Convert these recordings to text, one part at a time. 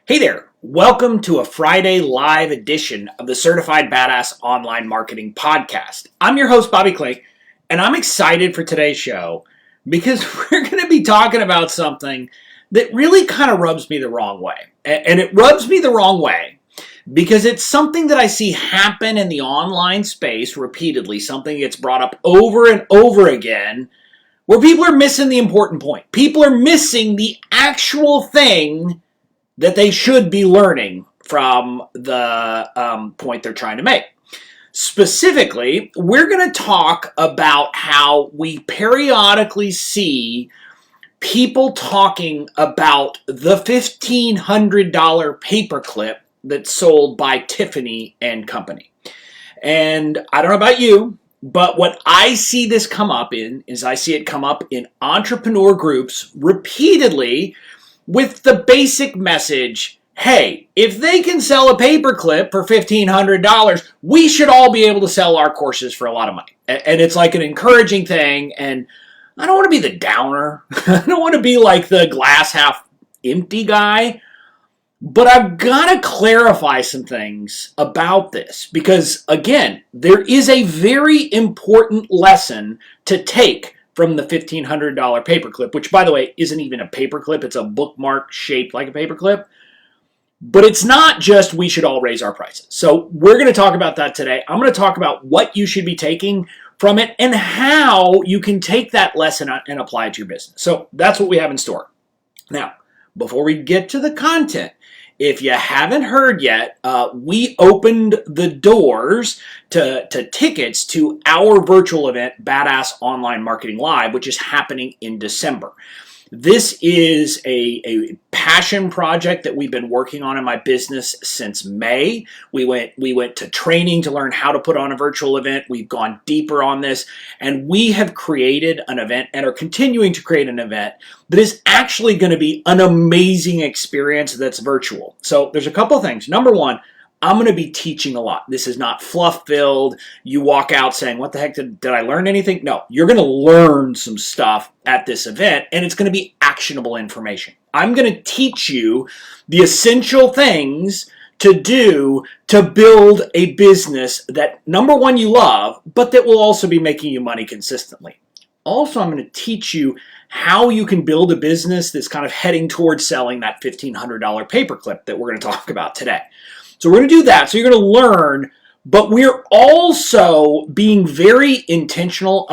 Hey there, welcome to a Friday live edition of the Certified Badass Online Marketing Podcast. I'm your host, Bobby Klink, and I'm excited for today's show because we're going to be talking about something that really kind of rubs me the wrong way. And it rubs me the wrong way because it's something that I see happen in the online space repeatedly, something that gets brought up over and over again, where people are missing the important point. People are missing the actual thing that they should be learning from the point they're trying to make. Specifically, we're going to talk about how we periodically see people talking about the $1,500 paperclip that's sold by Tiffany and Company. And I don't know about you, but what I see this come up in is I see it come up in entrepreneur groups repeatedly with the basic message, hey, if they can sell a paperclip for $1,500, we should all be able to sell our courses for a lot of money. And it's like an encouraging thing, and I don't want to be the downer. I don't want to be like the glass half empty guy, but I've got to clarify some things about this because, again, there is a very important lesson to take from the $1,500 paperclip, which, by the way, isn't even a paperclip. It's a bookmark shaped like a paperclip. But it's not just we should all raise our prices. So we're going to talk about that today. I'm going to talk about what you should be taking from it and how you can take that lesson and apply it to your business. So that's what we have in store. Now, before we get to the content, if you haven't heard yet, we opened the doors to tickets to our virtual event, Badass Online Marketing Live, which is happening in December. This is a passion project that we've been working on in my business since May. We went to training to learn how to put on a virtual event. We've gone deeper on this, and we have created an event and are continuing to create an event that is actually going to be an amazing experience that's virtual. So there's a couple of things. Number one, I'm going to be teaching a lot. This is not fluff-filled. You walk out saying, what the heck, did I learn anything? No, you're going to learn some stuff at this event, and it's going to be actionable information. I'm going to teach you the essential things to do to build a business that, number one, you love, but that will also be making you money consistently. Also, I'm going to teach you how you can build a business that's kind of heading towards selling that $1,500 paperclip that we're going to talk about today. So we're going to do that. So you're going to learn, but we're also being very intentional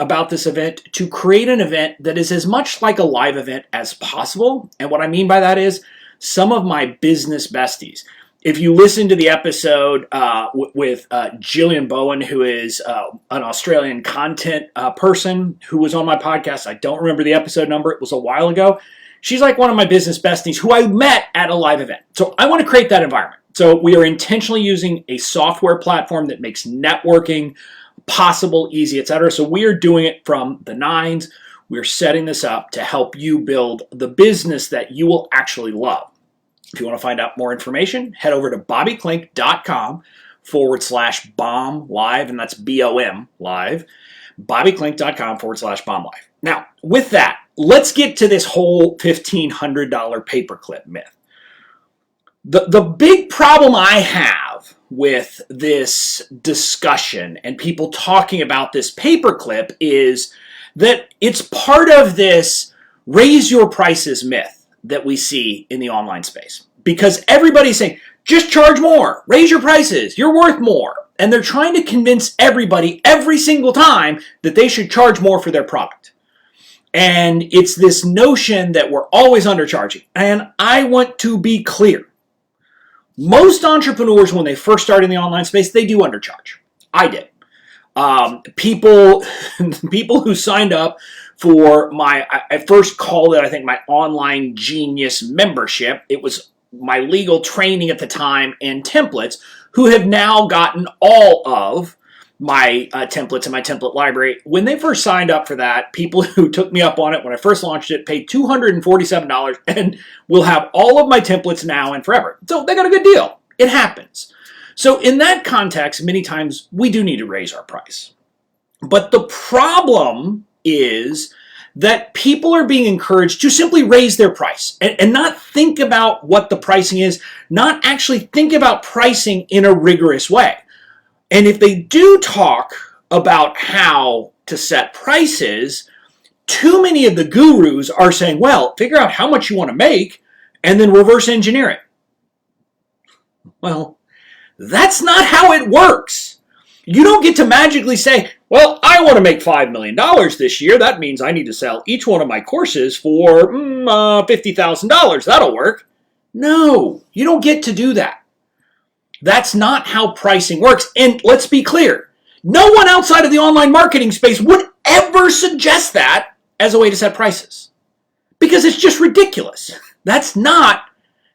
about this event to create an event that is as much like a live event as possible. And what I mean by that is some of my business besties. If you listen to the episode with Jillian Bowen, who is an Australian content person who was on my podcast, I don't remember the episode number. It was a while ago. She's like one of my business besties who I met at a live event. So I want to create that environment. So we are intentionally using a software platform that makes networking possible, easy, etc. So we are doing it from the nines. We're setting this up to help you build the business that you will actually love. If you want to find out more information, head over to bobbyklink.com/bomb live, and that's BOM live, bobbyklink.com/bomb live. Now, with that, let's get to this whole $1,500 paperclip myth. The big problem I have with this discussion and people talking about this paperclip is that it's part of this raise your prices myth that we see in the online space. Because everybody's saying, just charge more, raise your prices, you're worth more. And they're trying to convince everybody every single time that they should charge more for their product. And it's this notion that we're always undercharging. And I want to be clear. Most entrepreneurs, when they first start in the online space, they do undercharge. I did. People who signed up for I first called it, I think, my Online Genius membership. It was my legal training at the time and templates, who have now gotten all of my templates and my template library. When they first signed up for that, people who took me up on it when I first launched it paid $247 and will have all of my templates now and forever. So they got a good deal. It happens. So in that context, many times we do need to raise our price. But the problem is that people are being encouraged to simply raise their price and not think about what the pricing is, not actually think about pricing in a rigorous way. And if they do talk about how to set prices, too many of the gurus are saying, well, figure out how much you want to make and then reverse engineer it. Well, that's not how it works. You don't get to magically say, well, I want to make $5 million this year. That means I need to sell each one of my courses for $50,000. That'll work. No, you don't get to do that. That's not how pricing works. And let's be clear, no one outside of the online marketing space would ever suggest that as a way to set prices, because it's just ridiculous. That's not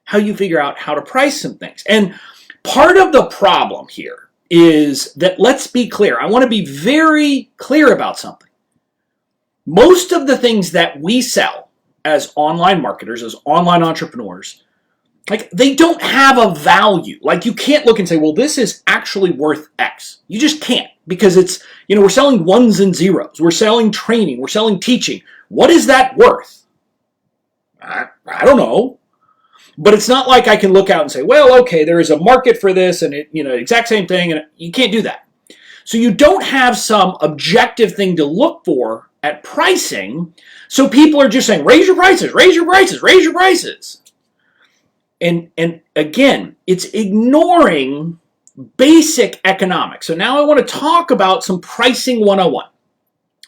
how you figure out how to price some things. And part of the problem here is that, let's be clear, I want to be very clear about something. Most of the things that we sell as online marketers, as online entrepreneurs, like, they don't have a value. Like, you can't look and say, well, this is actually worth X. You just can't, because it's, we're selling ones and zeros. We're selling training. We're selling teaching. What is that worth? I don't know. But it's not like I can look out and say, well, okay, there is a market for this and it, exact same thing, and you can't do that. So you don't have some objective thing to look for at pricing. So people are just saying, raise your prices, raise your prices, raise your prices. And again, it's ignoring basic economics. So now I want to talk about some pricing 101.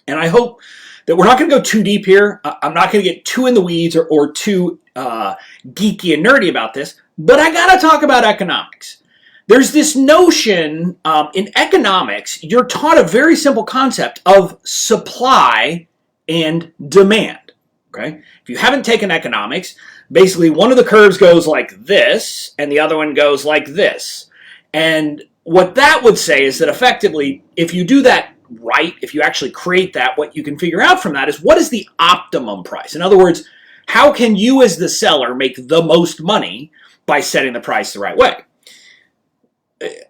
And I hope that we're not going to go too deep here. I'm not going to get too in the weeds or too geeky and nerdy about this, but I got to talk about economics. There's this notion in economics, you're taught a very simple concept of supply and demand. Okay? If you haven't taken economics, basically one of the curves goes like this and the other one goes like this. And what that would say is that effectively, if you do that right, if you actually create that, what you can figure out from that is, what is the optimum price? In other words, how can you as the seller make the most money by setting the price the right way?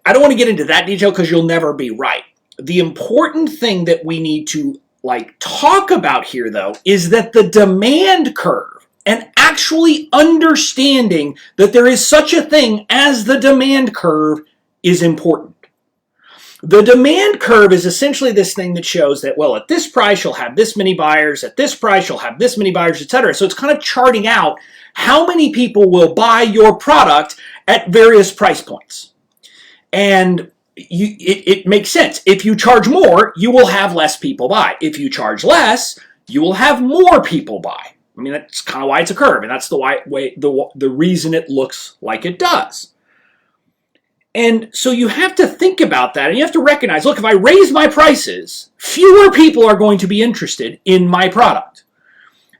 I don't want to get into that detail because you'll never be right. The important thing that we need to talk about here, though, is that the demand curve, and actually understanding that there is such a thing as the demand curve, is important. The demand curve is essentially this thing that shows that, well, at this price, you'll have this many buyers. At this price, you'll have this many buyers, etc. So it's kind of charting out how many people will buy your product at various price points. And it makes sense. If you charge more, you will have less people buy. If you charge less, you will have more people buy. I mean, that's kind of why it's a curve, and that's the reason it looks like it does. And so you have to think about that, and you have to recognize, look, if I raise my prices, fewer people are going to be interested in my product.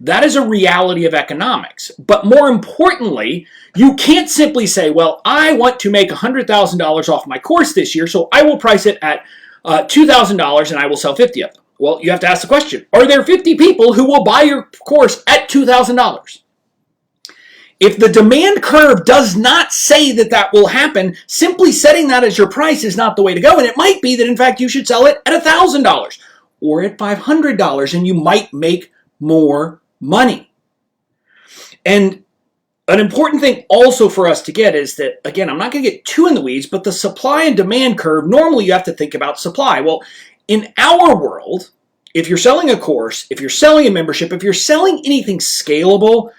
That is a reality of economics. But more importantly, you can't simply say, well, I want to make $100,000 off my course this year, so I will price it at $2,000 and I will sell 50 of them. Well, you have to ask the question, are there 50 people who will buy your course at $2,000? If the demand curve does not say that that will happen, simply setting that as your price is not the way to go. And it might be that, in fact, you should sell it at $1,000 or at $500, and you might make more money. And an important thing also for us to get is that, again, I'm not going to get too in the weeds, but the supply and demand curve, normally you have to think about supply. Well, in our world, if you're selling a course, if you're selling a membership, if you're selling anything scalable,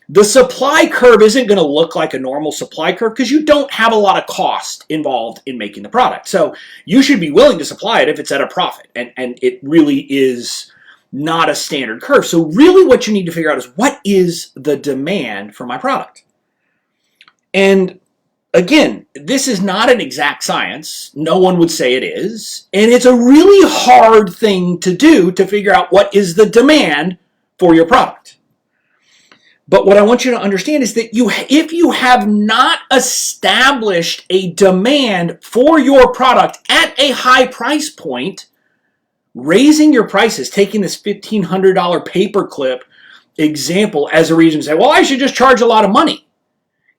the supply curve isn't going to look like a normal supply curve because you don't have a lot of cost involved in making the product. So you should be willing to supply it if it's at a profit. And it really is not a standard curve. So really what you need to figure out is, what is the demand for my product? And again, this is not an exact science. No one would say it is. And it's a really hard thing to do, to figure out what is the demand for your product. But what I want you to understand is that if you have not established a demand for your product at a high price point, raising your prices, taking this $1,500 Paperclip example as a reason to say, well, I should just charge a lot of money,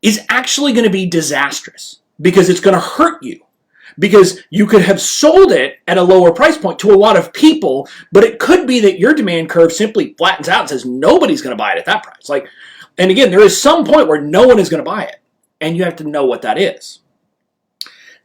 is actually going to be disastrous, because it's going to hurt you. because you could have sold it at a lower price point to a lot of people, but it could be that your demand curve simply flattens out and says nobody's going to buy it at that price. And again, there is some point where no one is going to buy it, and you have to know what that is.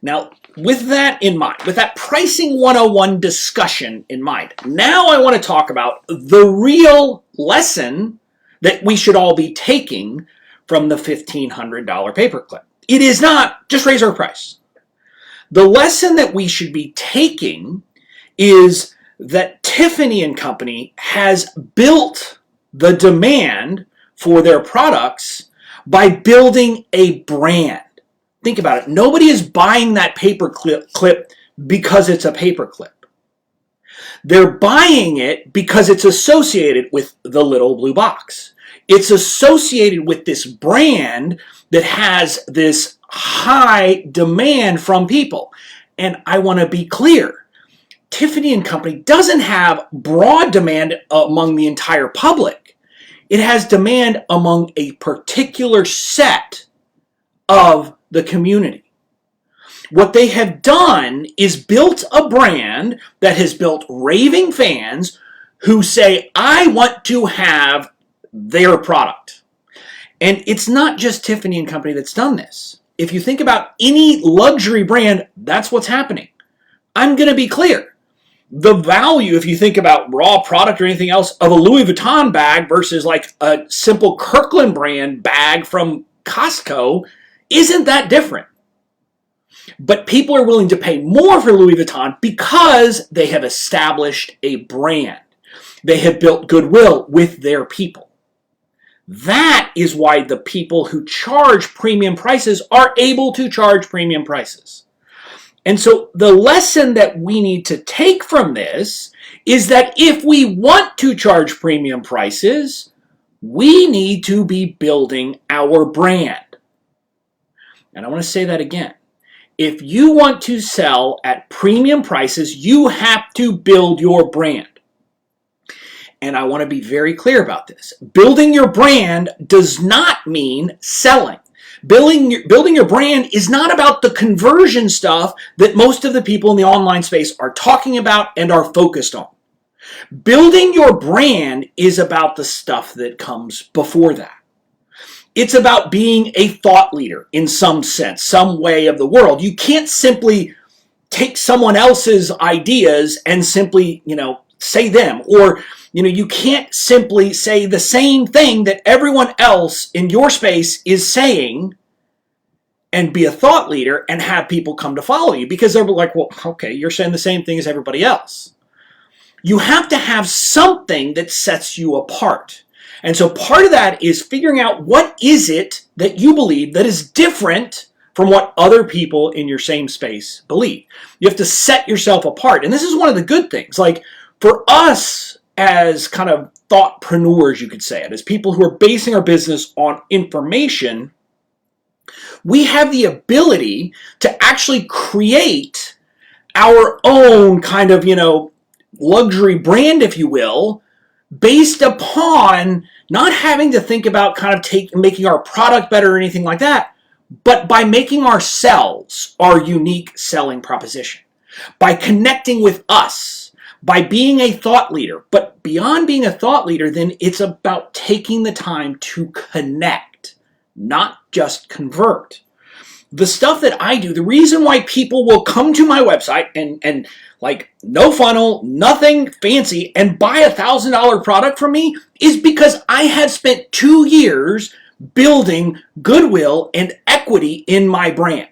Now, with that in mind, with that pricing 101 discussion in mind, now I want to talk about the real lesson that we should all be taking from the $1,500 paperclip. It is not just raise our price. The lesson that we should be taking is that Tiffany and Company has built the demand for their products by building a brand. Think about it. Nobody is buying that paperclip because it's a paperclip. They're buying it because it's associated with the little blue box. It's associated with this brand that has this high demand from people. And I want to be clear. Tiffany and Company doesn't have broad demand among the entire public. It has demand among a particular set of the community. What they have done is built a brand that has built raving fans who say, I want to have their product. And it's not just Tiffany and Company that's done this. If you think about any luxury brand, that's what's happening. I'm going to be clear. The value, if you think about raw product or anything else, of a Louis Vuitton bag versus like a simple Kirkland brand bag from Costco isn't that different. But people are willing to pay more for Louis Vuitton because they have established a brand. They have built goodwill with their people. That is why the people who charge premium prices are able to charge premium prices. And so the lesson that we need to take from this is that if we want to charge premium prices, we need to be building our brand. And I want to say that again. If you want to sell at premium prices, you have to build your brand. And I want to be very clear about this. Building your brand does not mean selling. Building your brand is not about the conversion stuff that most of the people in the online space are talking about and are focused on. Building your brand is about the stuff that comes before that. It's about being a thought leader in some sense, some way of the world. You can't simply take someone else's ideas and simply, say them. Or, you can't simply say the same thing that everyone else in your space is saying and be a thought leader and have people come to follow you because they're like, well, okay, you're saying the same thing as everybody else. You have to have something that sets you apart. And so part of that is figuring out what is it that you believe that is different from what other people in your same space believe. You have to set yourself apart. And this is one of the good things. Like for us as kind of thoughtpreneurs, you could say it, as people who are basing our business on information, we have the ability to actually create our own kind of, luxury brand, if you will, based upon not having to think about kind of making our product better or anything like that, but by making ourselves our unique selling proposition, by connecting with us, by being a thought leader. But beyond being a thought leader, then it's about taking the time to connect, not just convert. The stuff that I do, the reason why people will come to my website and like no funnel, nothing fancy, and buy a $1,000 product from me is because I have spent 2 years building goodwill and equity in my brand.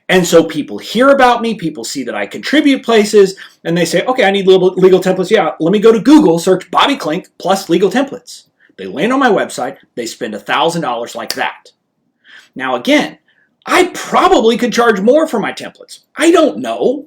And so people hear about me, people see that I contribute places, and they say, okay, I need legal templates. Yeah, let me go to Google, search Bobby Klink plus legal templates. They land on my website, they spend $1,000 like that. Now again, I probably could charge more for my templates. I don't know.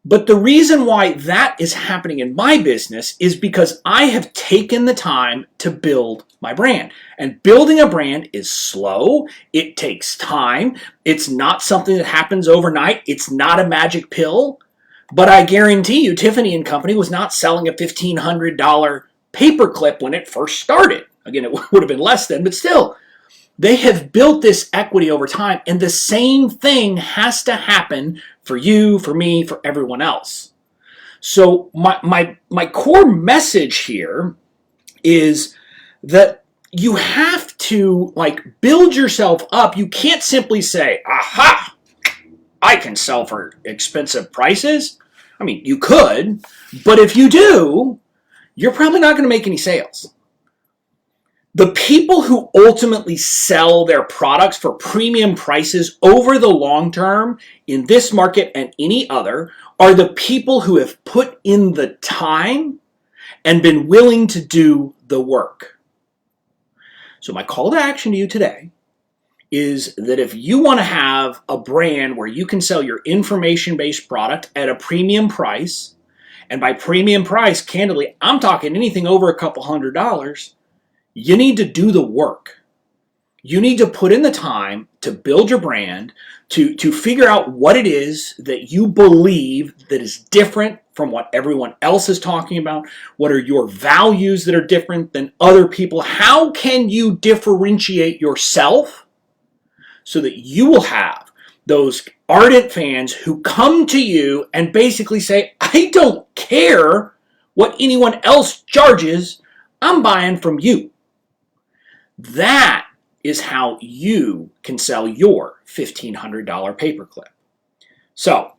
But the reason why that is happening in my business is because I have taken the time to build my brand. And building a brand is slow. It takes time. It's not something that happens overnight. It's not a magic pill. But I guarantee you, Tiffany and Company was not selling a $1,500 paperclip when it first started. Again, it would have been less then, but still. They have built this equity over time, and the same thing has to happen for you, for me, for everyone else. So my core message here is that you have to build yourself up. You can't simply say, aha, I can sell for expensive prices. I mean, you could, but if you do, you're probably not going to make any sales. The people who ultimately sell their products for premium prices over the long term in this market and any other are the people who have put in the time and been willing to do the work. So my call to action to you today is that if you want to have a brand where you can sell your information-based product at a premium price, and by premium price, candidly, I'm talking anything over a couple $100s, you need to do the work. You need to put in the time to build your brand, to figure out what it is that you believe that is different from what everyone else is talking about. What are your values that are different than other people? How can you differentiate yourself so that you will have those ardent fans who come to you and basically say, I don't care what anyone else charges, I'm buying from you. That is how you can sell your $1,500 paperclip. So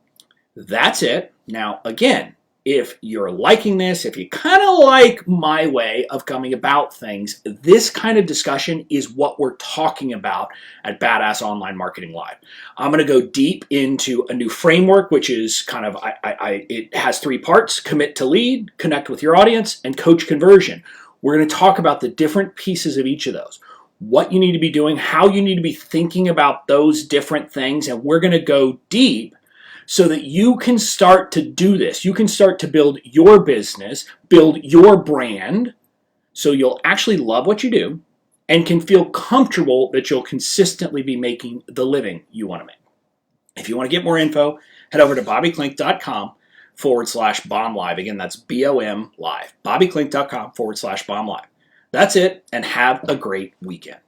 that's it. Now, again, if you're liking this, if you kind of like my way of coming about things, this kind of discussion is what we're talking about at Badass Online Marketing Live. I'm going to go deep into a new framework, which is kind of, it has 3 parts: commit to lead, connect with your audience, and coach conversion. We're going to talk about the different pieces of each of those, what you need to be doing, how you need to be thinking about those different things, and we're going to go deep so that you can start to do this. You can start to build your business, build your brand, so you'll actually love what you do and can feel comfortable that you'll consistently be making the living you want to make. If you want to get more info, head over to bobbyklink.com/bomb live. Again, that's BOM live. bobbyklink.com/bomb live. That's it, and have a great weekend.